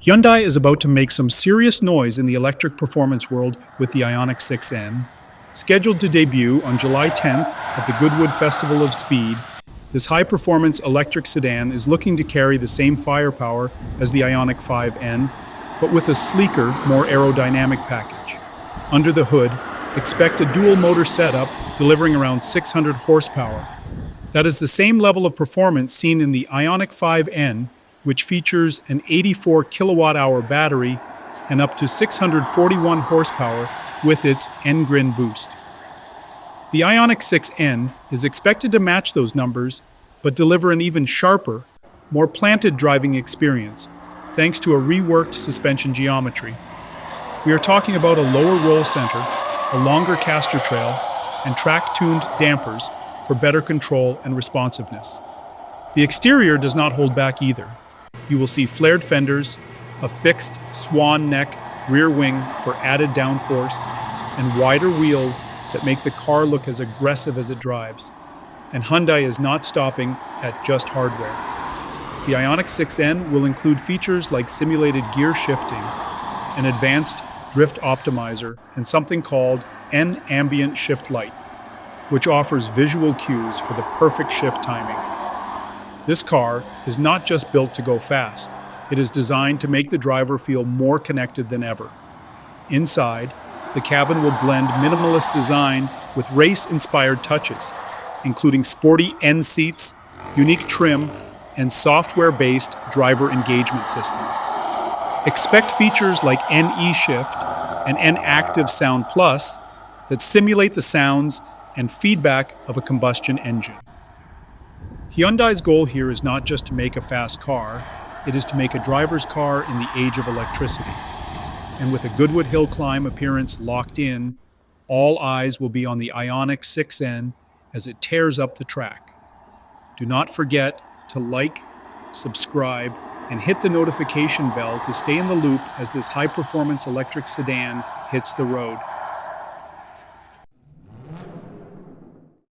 Hyundai is about to make some serious noise in the electric performance world with the Ioniq 6N. Scheduled to debut on July 10th at the Goodwood Festival of Speed, this high-performance electric sedan is looking to carry the same firepower as the Ioniq 5N, but with a sleeker, more aerodynamic package. Under the hood, expect a dual-motor setup delivering around 600 horsepower. That is the same level of performance seen in the Ioniq 5N, which features an 84 kilowatt-hour battery and up to 641 horsepower with its N-Grin boost. The Ioniq 6N is expected to match those numbers, but deliver an even sharper, more planted driving experience, thanks to a reworked suspension geometry. We are talking about a lower roll center, a longer caster trail, and track-tuned dampers for better control and responsiveness. The exterior does not hold back either. You will see flared fenders, a fixed swan neck rear wing for added downforce, and wider wheels that make the car look as aggressive as it drives. And Hyundai is not stopping at just hardware. The Ioniq 6N will include features like simulated gear shifting, an advanced drift optimizer, and something called N-Ambient Shift Light, which offers visual cues for the perfect shift timing. This car is not just built to go fast. It is designed to make the driver feel more connected than ever. Inside, the cabin will blend minimalist design with race-inspired touches, including sporty end seats, unique trim, and software-based driver engagement systems. Expect features like NE Shift and N Active Sound Plus that simulate the sounds and feedback of a combustion engine. Hyundai's goal here is not just to make a fast car, it is to make a driver's car in the age of electricity. And with a Goodwood Hill Climb appearance locked in, all eyes will be on the Ioniq 6N as it tears up the track. Do not forget to like, subscribe, and hit the notification bell to stay in the loop as this high-performance electric sedan hits the road.